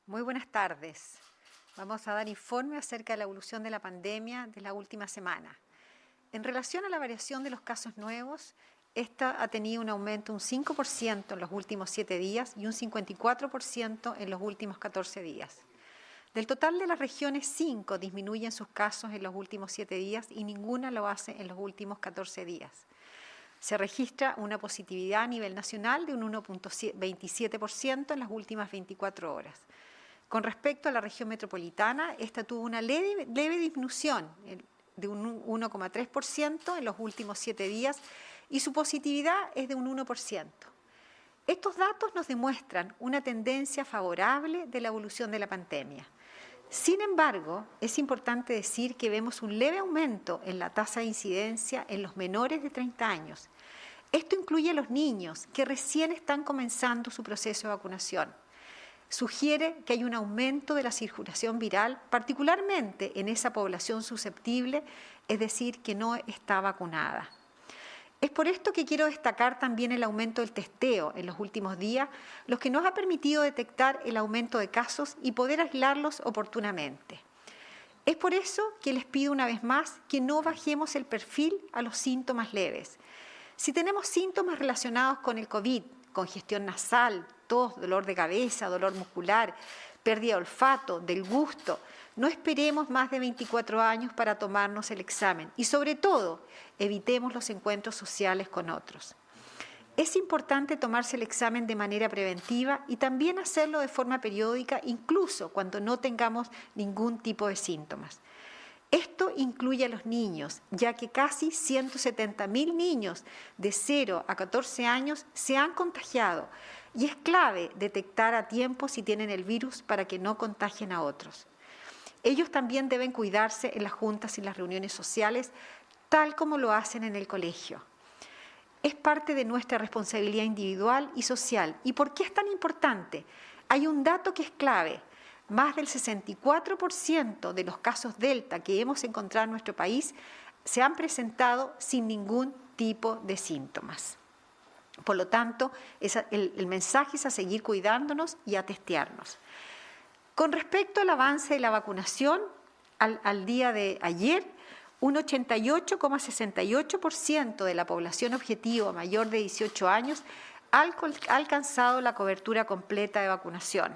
Muy buenas tardes. Vamos a dar informe acerca de la evolución de la pandemia de la última semana. En relación a la variación de los casos nuevos, esta ha tenido un aumento de un 5% en los últimos 7 días y un 54% en los últimos 14 días. Del total de las regiones, 5 disminuyen sus casos en los últimos 7 días y ninguna lo hace en los últimos 14 días. Se registra una positividad a nivel nacional de un 1,27% en las últimas 24 horas. Con respecto a la región metropolitana, esta tuvo una leve disminución de un 1,3% en los últimos 7 días y su positividad es de un 1%. Estos datos nos demuestran una tendencia favorable de la evolución de la pandemia. Sin embargo, es importante decir que vemos un leve aumento en la tasa de incidencia en los menores de 30 años. Esto incluye a los niños que recién están comenzando su proceso de vacunación. Sugiere que hay un aumento de la circulación viral, particularmente en esa población susceptible, es decir, que no está vacunada. Es por esto que quiero destacar también el aumento del testeo en los últimos días, lo que nos ha permitido detectar el aumento de casos y poder aislarlos oportunamente. Es por eso que les pido una vez más que no bajemos el perfil a los síntomas leves. Si tenemos síntomas relacionados con el COVID, congestión nasal, tos, dolor de cabeza, dolor muscular, pérdida de olfato, del gusto, no esperemos más de 24 años para tomarnos el examen y sobre todo evitemos los encuentros sociales con otros. Es importante tomarse el examen de manera preventiva y también hacerlo de forma periódica, incluso cuando no tengamos ningún tipo de síntomas. Esto incluye a los niños, ya que casi 170.000 niños de 0 a 14 años se han contagiado y es clave detectar a tiempo si tienen el virus para que no contagien a otros. Ellos también deben cuidarse en las juntas y las reuniones sociales, tal como lo hacen en el colegio. Es parte de nuestra responsabilidad individual y social. ¿Y por qué es tan importante? Hay un dato que es clave. Más del 64% de los casos Delta que hemos encontrado en nuestro país se han presentado sin ningún tipo de síntomas. Por lo tanto, el mensaje es a seguir cuidándonos y a testearnos. Con respecto al avance de la vacunación, al día de ayer, un 88,68% de la población objetivo mayor de 18 años ha alcanzado la cobertura completa de vacunación.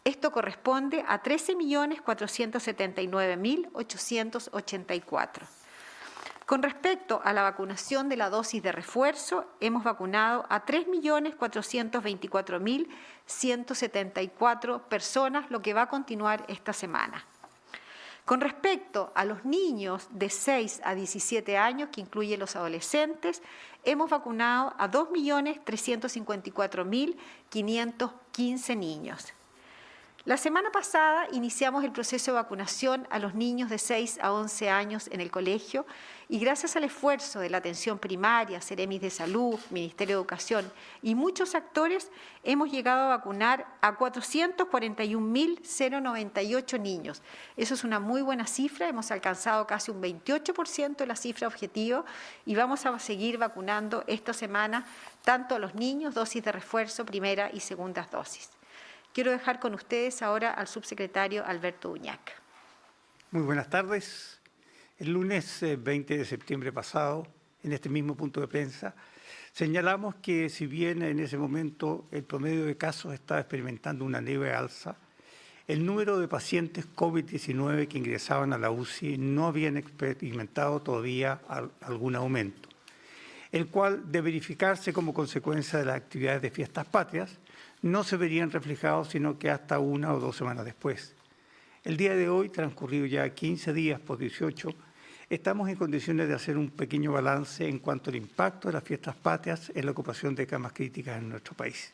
Esto corresponde a 13.479.884. Con respecto a la vacunación de la dosis de refuerzo, hemos vacunado a 3.424.174 personas, lo que va a continuar esta semana. Con respecto a los niños de 6 a 17 años, que incluye los adolescentes, hemos vacunado a 2.354.515 niños. La semana pasada iniciamos el proceso de vacunación a los niños de 6 a 11 años en el colegio y gracias al esfuerzo de la atención primaria, Seremis de Salud, Ministerio de Educación y muchos actores, hemos llegado a vacunar a 441.098 niños. Eso es una muy buena cifra, hemos alcanzado casi un 28% de la cifra objetivo y vamos a seguir vacunando esta semana tanto a los niños, dosis de refuerzo, primera y segundas dosis. Quiero dejar con ustedes ahora al subsecretario Alberto Uñac. Muy buenas tardes. El lunes 20 de septiembre pasado, en este mismo punto de prensa, señalamos que si bien en ese momento el promedio de casos estaba experimentando una leve alza, el número de pacientes COVID-19 que ingresaban a la UCI no habían experimentado todavía algún aumento, el cual, de verificarse como consecuencia de las actividades de fiestas patrias, no se verían reflejados sino que hasta 1 o 2 semanas después. El día de hoy, transcurrido ya 15 días por 18, estamos en condiciones de hacer un pequeño balance en cuanto al impacto de las fiestas patrias en la ocupación de camas críticas en nuestro país.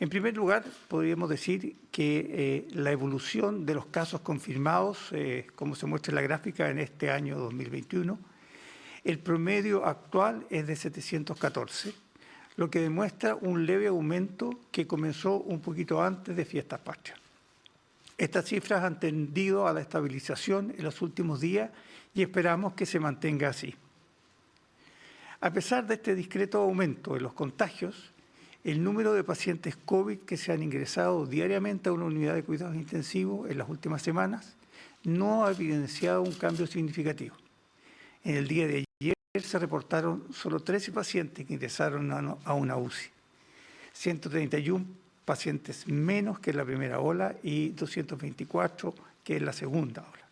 En primer lugar, podríamos decir que la evolución de los casos confirmados, como se muestra en la gráfica en este año 2021, el promedio actual es de 714, lo que demuestra un leve aumento que comenzó un poquito antes de Fiestas Patrias. Estas cifras han tendido a la estabilización en los últimos días y esperamos que se mantenga así. A pesar de este discreto aumento de los contagios, el número de pacientes COVID que se han ingresado diariamente a una unidad de cuidados intensivos en las últimas semanas no ha evidenciado un cambio significativo. En el día de ayer se reportaron solo 13 pacientes que ingresaron a una UCI, 131 pacientes menos que en la primera ola y 224 que en la segunda ola.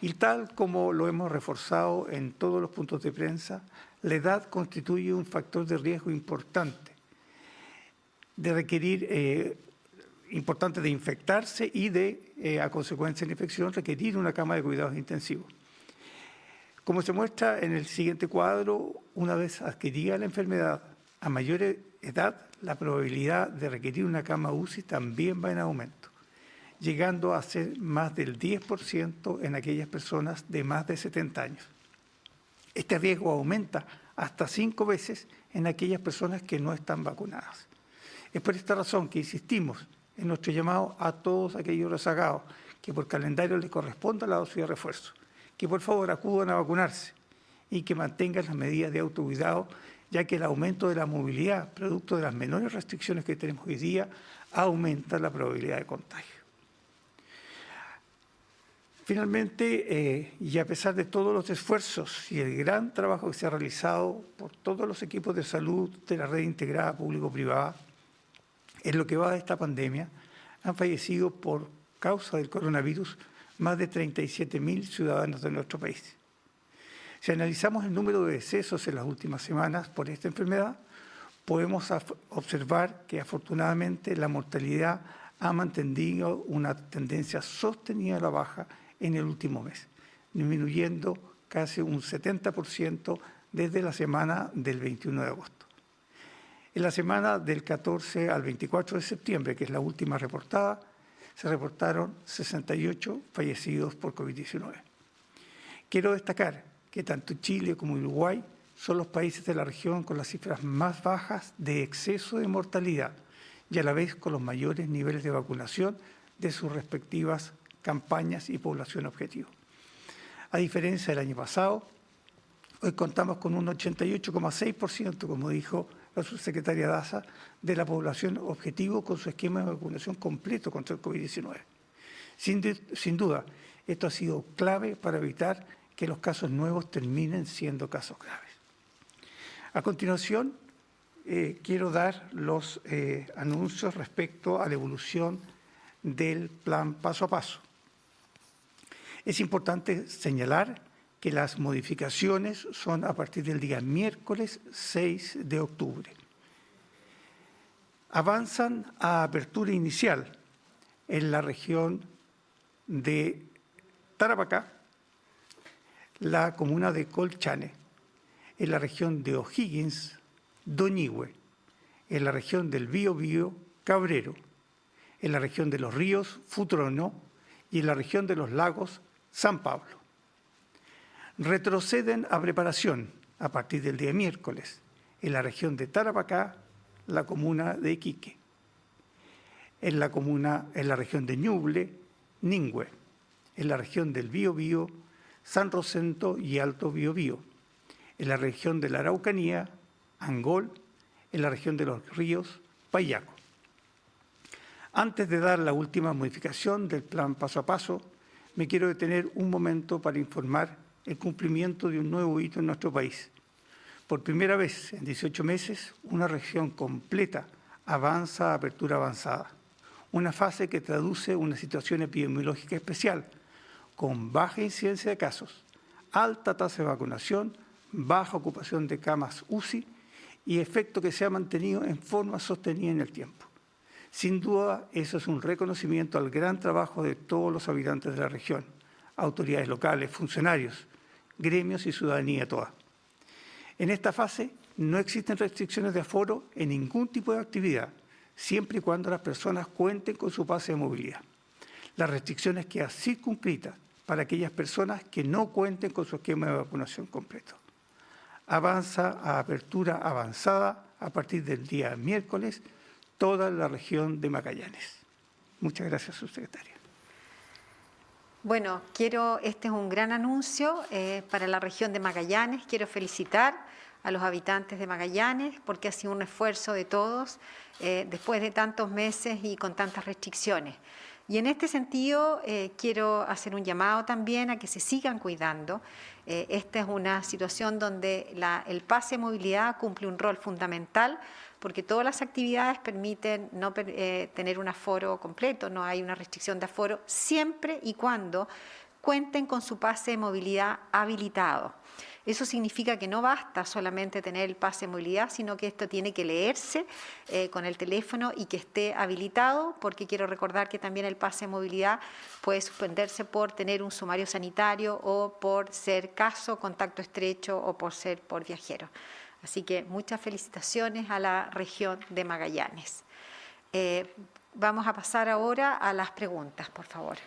Y tal como lo hemos reforzado en todos los puntos de prensa, la edad constituye un factor de riesgo importante de infectarse y a consecuencia de la infección, requerir una cama de cuidados intensivos. Como se muestra en el siguiente cuadro, una vez adquirida la enfermedad a mayor edad, la probabilidad de requerir una cama UCI también va en aumento, llegando a ser más del 10% en aquellas personas de más de 70 años. Este riesgo aumenta hasta 5 veces en aquellas personas que no están vacunadas. Es por esta razón que insistimos en nuestro llamado a todos aquellos rezagados que por calendario les corresponda la dosis de refuerzo, que por favor acudan a vacunarse y que mantengan las medidas de autocuidado, ya que el aumento de la movilidad, producto de las menores restricciones que tenemos hoy día, aumenta la probabilidad de contagio. Finalmente, y a pesar de todos los esfuerzos y el gran trabajo que se ha realizado por todos los equipos de salud de la red integrada público-privada, en lo que va de esta pandemia, han fallecido por causa del coronavirus más de 37.000 ciudadanos de nuestro país. Si analizamos el número de decesos en las últimas semanas por esta enfermedad, podemos observar que afortunadamente la mortalidad ha mantenido una tendencia sostenida a la baja en el último mes, disminuyendo casi un 70% desde la semana del 21 de agosto. En la semana del 14 al 24 de septiembre, que es la última reportada, se reportaron 68 fallecidos por COVID-19. Quiero destacar que tanto Chile como Uruguay son los países de la región con las cifras más bajas de exceso de mortalidad y a la vez con los mayores niveles de vacunación de sus respectivas campañas y población objetivo. A diferencia del año pasado, hoy contamos con un 88,6%, como dijo la subsecretaria Daza, de la población objetivo con su esquema de vacunación completo contra el COVID-19. Sin duda, esto ha sido clave para evitar que los casos nuevos terminen siendo casos graves. A continuación, quiero dar los anuncios respecto a la evolución del plan paso a paso. Es importante señalar que las modificaciones son a partir del día miércoles 6 de octubre. Avanzan a apertura inicial en la región de Tarapacá, la comuna de Colchane, en la región de O'Higgins, Doñihue, en la región del Biobío, Cabrero, en la región de los ríos, Futrono, y en la región de los lagos, San Pablo. Retroceden a preparación a partir del día miércoles en la región de Tarapacá, la comuna de Iquique, en la región de Ñuble, Ningüe, en la región del Biobío, San Rosendo y Alto Biobío, en la región de la Araucanía, Angol, en la región de los ríos, Payaco. Antes de dar la última modificación del plan paso a paso, me quiero detener un momento para informar el cumplimiento de un nuevo hito en nuestro país. Por primera vez en 18 meses, una región completa avanza a apertura avanzada, una fase que traduce una situación epidemiológica especial, con baja incidencia de casos, alta tasa de vacunación, baja ocupación de camas UCI y efecto que se ha mantenido en forma sostenida en el tiempo. Sin duda, eso es un reconocimiento al gran trabajo de todos los habitantes de la región, autoridades locales, funcionarios, gremios y ciudadanía toda. En esta fase no existen restricciones de aforo en ningún tipo de actividad, siempre y cuando las personas cuenten con su pase de movilidad. Las restricciones quedan circunscritas para aquellas personas que no cuenten con su esquema de vacunación completo. Avanza a apertura avanzada a partir del día miércoles toda la región de Magallanes. Muchas gracias, subsecretaria. Bueno, este es un gran anuncio para la región de Magallanes. Quiero felicitar a los habitantes de Magallanes, porque ha sido un esfuerzo de todos después de tantos meses y con tantas restricciones. Y en este sentido quiero hacer un llamado también a que se sigan cuidando. Esta es una situación donde el pase de movilidad cumple un rol fundamental, porque todas las actividades permiten no tener un aforo completo, no hay una restricción de aforo, siempre y cuando cuenten con su pase de movilidad habilitado. Eso significa que no basta solamente tener el pase de movilidad, sino que esto tiene que leerse con el teléfono y que esté habilitado, porque quiero recordar que también el pase de movilidad puede suspenderse por tener un sumario sanitario o por ser caso, contacto estrecho o por ser por viajero. Así que muchas felicitaciones a la región de Magallanes. Vamos a pasar ahora a las preguntas, por favor.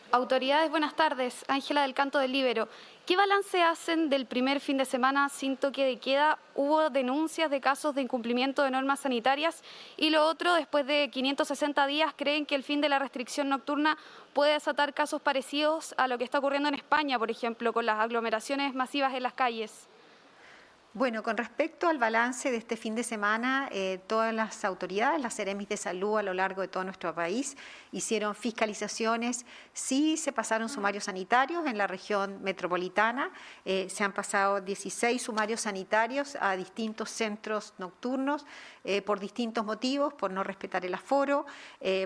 Autoridades, buenas tardes. Ángela del Canto del Líbero. ¿Qué balance hacen del primer fin de semana sin toque de queda? ¿Hubo denuncias de casos de incumplimiento de normas sanitarias? Y lo otro, después de 560 días, ¿creen que el fin de la restricción nocturna puede desatar casos parecidos a lo que está ocurriendo en España, por ejemplo, con las aglomeraciones masivas en las calles? Bueno, con respecto al balance de este fin de semana, todas las autoridades, las Seremis de Salud a lo largo de todo nuestro país, hicieron fiscalizaciones. Sí se pasaron sumarios sanitarios en la región metropolitana, se han pasado 16 sumarios sanitarios a distintos centros nocturnos por distintos motivos, por no respetar el aforo,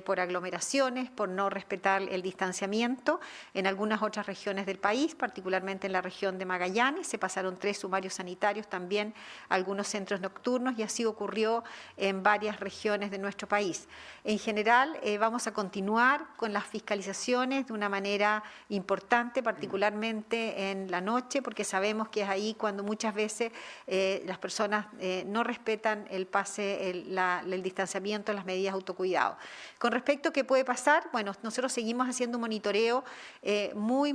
por aglomeraciones, por no respetar el distanciamiento. En algunas otras regiones del país, particularmente en la región de Magallanes, se pasaron 3 sumarios sanitarios también algunos centros nocturnos, y así ocurrió en varias regiones de nuestro país. En general, vamos a continuar con las fiscalizaciones de una manera importante, particularmente en la noche, porque sabemos que es ahí cuando muchas veces las personas no respetan el pase, el distanciamiento, las medidas de autocuidado. Con respecto a qué puede pasar, bueno, nosotros seguimos haciendo un monitoreo muy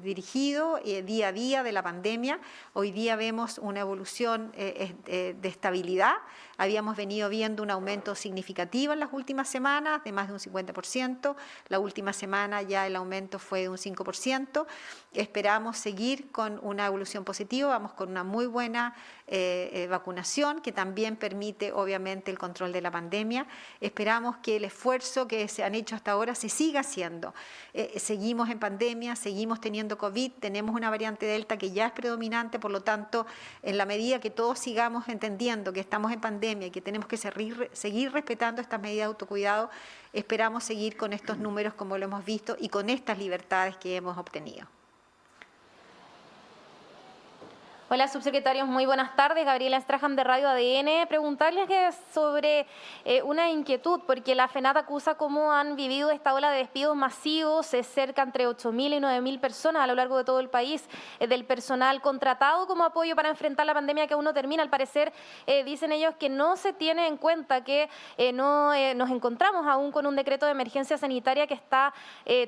dirigido día a día de la pandemia. Hoy día vemos una evolución de estabilidad. Habíamos venido viendo un aumento significativo en las últimas semanas, de más de un 50%. La última semana ya el aumento fue de un 5%. Esperamos seguir con una evolución positiva. Vamos con una muy buena vacunación que también permite, obviamente, el control de la pandemia. Esperamos que el esfuerzo que se han hecho hasta ahora se siga haciendo. Seguimos en pandemia, seguimos teniendo COVID, tenemos una variante Delta que ya es predominante, por lo tanto, en la medida que todos sigamos entendiendo que estamos en pandemia y que tenemos que seguir respetando estas medidas de autocuidado, esperamos seguir con estos números como lo hemos visto y con estas libertades que hemos obtenido. Hola, subsecretarios, muy buenas tardes. Gabriela Strahan de Radio ADN. Preguntarles sobre una inquietud, porque la FENAT acusa cómo han vivido esta ola de despidos masivos, cerca entre 8.000 y 9.000 personas a lo largo de todo el país, del personal contratado como apoyo para enfrentar la pandemia que aún no termina. Al parecer, dicen ellos que no se tiene en cuenta que nos encontramos aún con un decreto de emergencia sanitaria que está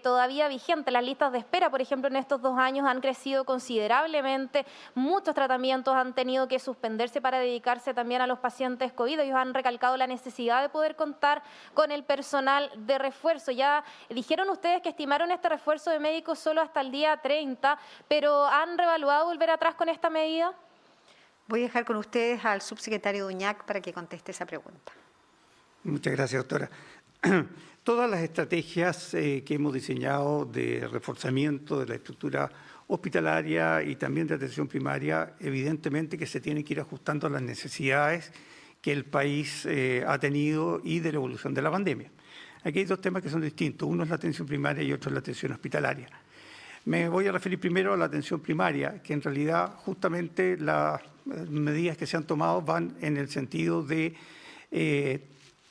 todavía vigente. Las listas de espera, por ejemplo, en estos 2 años han crecido considerablemente. Muchos tratamientos han tenido que suspenderse para dedicarse también a los pacientes COVID. Ellos han recalcado la necesidad de poder contar con el personal de refuerzo. Ya dijeron ustedes que estimaron este refuerzo de médicos solo hasta el día 30, pero ¿han reevaluado volver atrás con esta medida? Voy a dejar con ustedes al subsecretario Duñac para que conteste esa pregunta. Muchas gracias, doctora. Todas las estrategias que hemos diseñado de reforzamiento de la estructura hospitalaria y también de atención primaria, evidentemente que se tienen que ir ajustando a las necesidades que el país ha tenido y de la evolución de la pandemia. Aquí hay 2 temas que son distintos. Uno es la atención primaria y otro es la atención hospitalaria. Me voy a referir primero a la atención primaria, que en realidad justamente las medidas que se han tomado van en el sentido de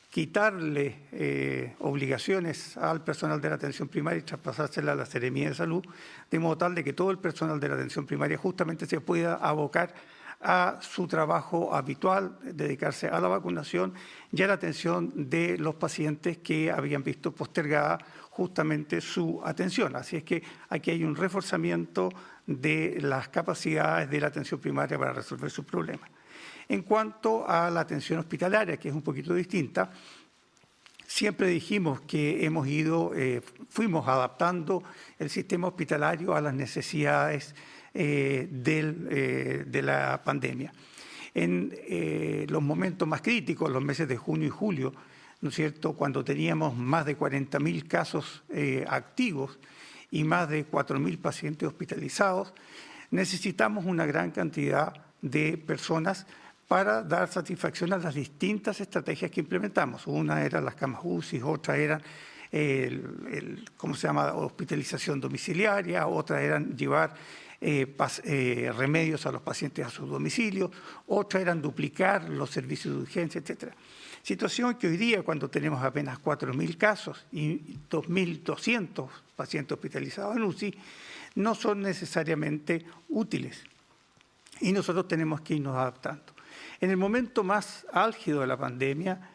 quitarle obligaciones al personal de la atención primaria y traspasársela a la Seremía de Salud, de modo tal de que todo el personal de la atención primaria justamente se pueda abocar a su trabajo habitual, dedicarse a la vacunación y a la atención de los pacientes que habían visto postergada justamente su atención. Así es que aquí hay un reforzamiento de las capacidades de la atención primaria para resolver sus problemas. En cuanto a la atención hospitalaria, que es un poquito distinta, siempre dijimos que fuimos adaptando el sistema hospitalario a las necesidades de la pandemia. En los momentos más críticos, los meses de junio y julio, ¿no es cierto?, cuando teníamos más de 40.000 casos activos y más de 4.000 pacientes hospitalizados, necesitamos una gran cantidad de personas para dar satisfacción a las distintas estrategias que implementamos. Una era las camas UCI, otra eran hospitalización domiciliaria, otra eran llevar remedios a los pacientes a sus domicilios, otra eran duplicar los servicios de urgencia, etc. Situación que hoy día, cuando tenemos apenas 4.000 casos y 2.200 pacientes hospitalizados en UCI, no son necesariamente útiles y nosotros tenemos que irnos adaptando. En el momento más álgido de la pandemia,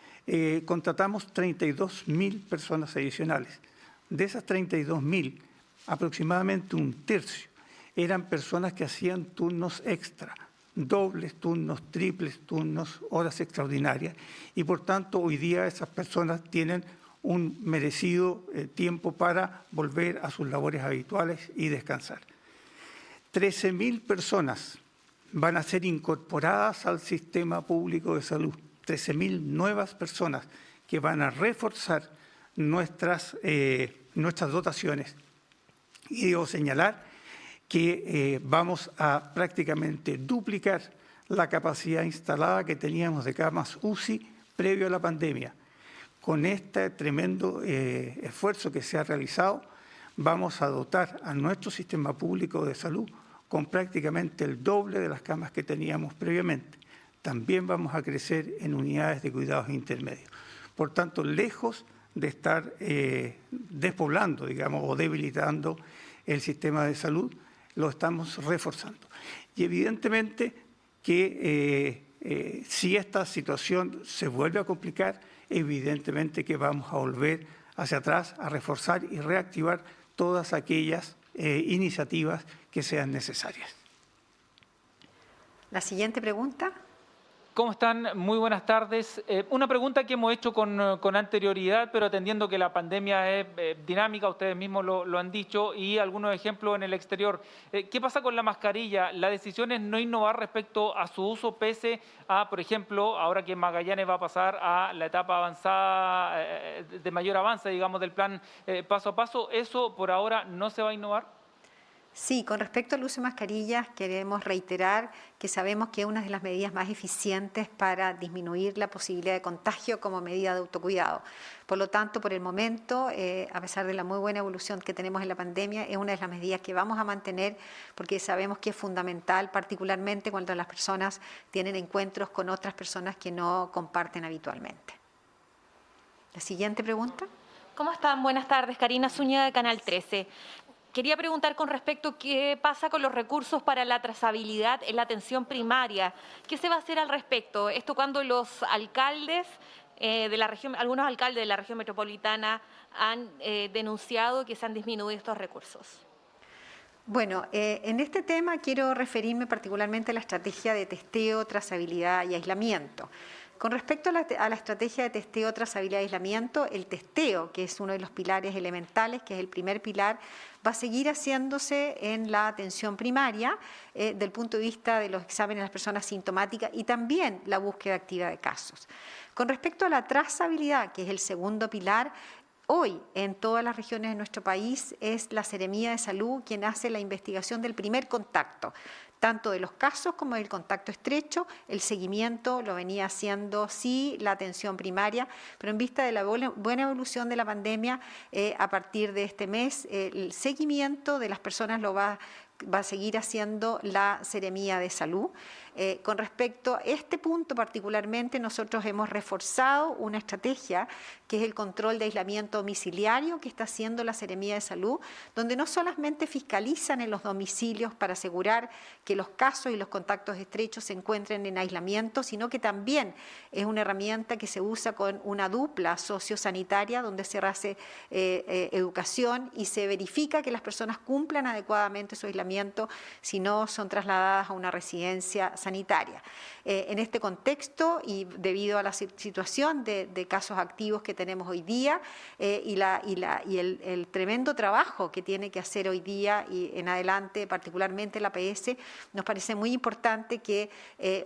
contratamos 32.000 personas adicionales. De esas 32.000, aproximadamente un tercio eran personas que hacían turnos extra, dobles turnos, triples turnos, horas extraordinarias, y por tanto hoy día esas personas tienen un merecido tiempo para volver a sus labores habituales y descansar. 13.000 personas van a ser incorporadas al sistema público de salud, 13.000 nuevas personas que van a reforzar nuestras dotaciones. Y debo señalar que vamos a prácticamente duplicar la capacidad instalada que teníamos de camas UCI previo a la pandemia. Con este tremendo esfuerzo que se ha realizado, vamos a dotar a nuestro sistema público de salud con prácticamente el doble de las camas que teníamos previamente. También vamos a crecer en unidades de cuidados intermedios. Por tanto, lejos de estar despoblando, digamos, o debilitando el sistema de salud, lo estamos reforzando. Y evidentemente que si esta situación se vuelve a complicar, evidentemente que vamos a volver hacia atrás a reforzar y reactivar todas aquellas iniciativas que sean necesarias. La siguiente pregunta. ¿Cómo están? Muy buenas tardes. Una pregunta que hemos hecho con anterioridad, pero atendiendo que la pandemia es dinámica, ustedes mismos lo han dicho, y algunos ejemplos en el exterior. ¿Qué pasa con la mascarilla? La decisión es no innovar respecto a su uso, pese a, por ejemplo, ahora que Magallanes va a pasar a la etapa avanzada, de mayor avance, digamos, del plan paso a paso. ¿Eso por ahora no se va a innovar? Sí, con respecto al uso de mascarillas, queremos reiterar que sabemos que es una de las medidas más eficientes para disminuir la posibilidad de contagio como medida de autocuidado. Por lo tanto, por el momento, a pesar de la muy buena evolución que tenemos en la pandemia, es una de las medidas que vamos a mantener porque sabemos que es fundamental, particularmente cuando las personas tienen encuentros con otras personas que no comparten habitualmente. La siguiente pregunta. ¿Cómo están? Buenas tardes, Karina Zúñiga de Canal 13. Quería preguntar con respecto a qué pasa con los recursos para la trazabilidad en la atención primaria. ¿Qué se va a hacer al respecto? Esto cuando los alcaldes de la región, algunos alcaldes de la región metropolitana han denunciado que se han disminuido estos recursos. Bueno, en este tema quiero referirme particularmente a la estrategia de testeo, trazabilidad y aislamiento. Con respecto a la estrategia de testeo, trazabilidad y aislamiento, el testeo, que es uno de los pilares elementales, que es el primer pilar, va a seguir haciéndose en la atención primaria del punto de vista de los exámenes de las personas sintomáticas y también la búsqueda activa de casos. Con respecto a la trazabilidad, que es el segundo pilar, hoy en todas las regiones de nuestro país es la Seremía de Salud quien hace la investigación del primer contacto, tanto de los casos como del contacto estrecho. El seguimiento lo venía haciendo, sí, la atención primaria, pero en vista de la buena evolución de la pandemia, a partir de este mes, el seguimiento de las personas lo va a seguir haciendo la Seremía de Salud. Con respecto a este punto particularmente, nosotros hemos reforzado una estrategia que es el control de aislamiento domiciliario que está haciendo la Seremía de Salud, donde no solamente fiscalizan en los domicilios para asegurar que los casos y los contactos estrechos se encuentren en aislamiento, sino que también es una herramienta que se usa con una dupla sociosanitaria donde se hace educación y se verifica que las personas cumplan adecuadamente su aislamiento tratamiento si no son trasladadas a una residencia sanitaria. En este contexto y debido a la situación de casos activos que tenemos hoy día y el tremendo trabajo que tiene que hacer hoy día y en adelante, particularmente la APS, nos parece muy importante que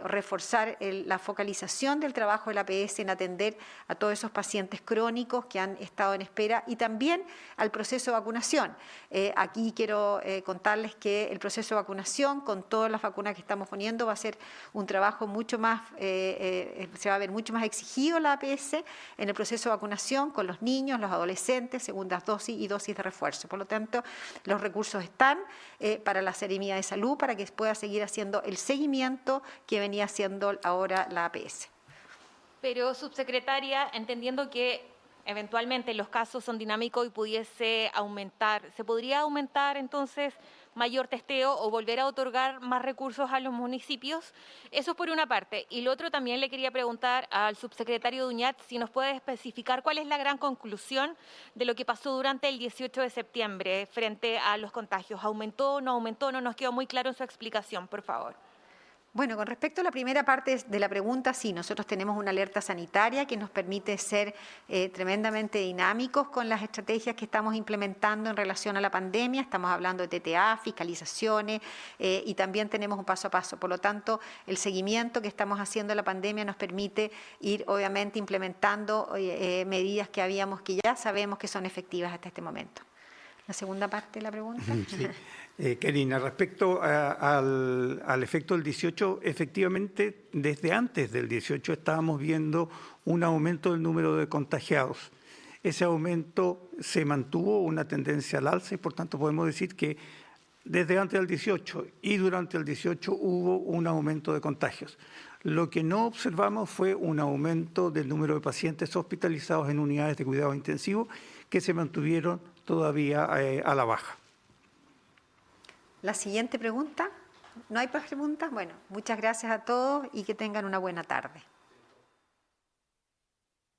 reforzar la focalización del trabajo de la APS en atender a todos esos pacientes crónicos que han estado en espera y también al proceso de vacunación. Aquí quiero contarles que el proceso de vacunación, con todas las vacunas que estamos poniendo, va a ser un trabajo mucho más, se va a ver mucho más exigido la APS en el proceso de vacunación con los niños, los adolescentes, segundas dosis y dosis de refuerzo. Por lo tanto, los recursos están para la Seremía de Salud para que pueda seguir haciendo el seguimiento que venía haciendo ahora la APS. Pero, subsecretaria, entendiendo que eventualmente los casos son dinámicos y pudiese aumentar, ¿se podría aumentar entonces mayor testeo o volver a otorgar más recursos a los municipios? Eso es por una parte. Y lo otro, también le quería preguntar al subsecretario Duñat si nos puede especificar cuál es la gran conclusión de lo que pasó durante el 18 de septiembre frente a los contagios. ¿Aumentó, no aumentó? No nos quedó muy claro en su explicación, por favor. Bueno, con respecto a la primera parte de la pregunta, sí, nosotros tenemos una alerta sanitaria que nos permite ser tremendamente dinámicos con las estrategias que estamos implementando en relación a la pandemia. Estamos hablando de TTA, fiscalizaciones y también tenemos un paso a paso. Por lo tanto, el seguimiento que estamos haciendo de la pandemia nos permite ir, obviamente, implementando medidas que ya sabemos que son efectivas hasta este momento. La segunda parte de la pregunta. Sí. Karina, respecto al efecto del 18, efectivamente, desde antes del 18 estábamos viendo un aumento del número de contagiados. Ese aumento se mantuvo, una tendencia al alza, y por tanto podemos decir que desde antes del 18 y durante el 18 hubo un aumento de contagios. Lo que no observamos fue un aumento del número de pacientes hospitalizados en unidades de cuidado intensivo que se mantuvieron todavía a la baja. La siguiente pregunta. ¿No hay más preguntas? Bueno, muchas gracias a todos y que tengan una buena tarde.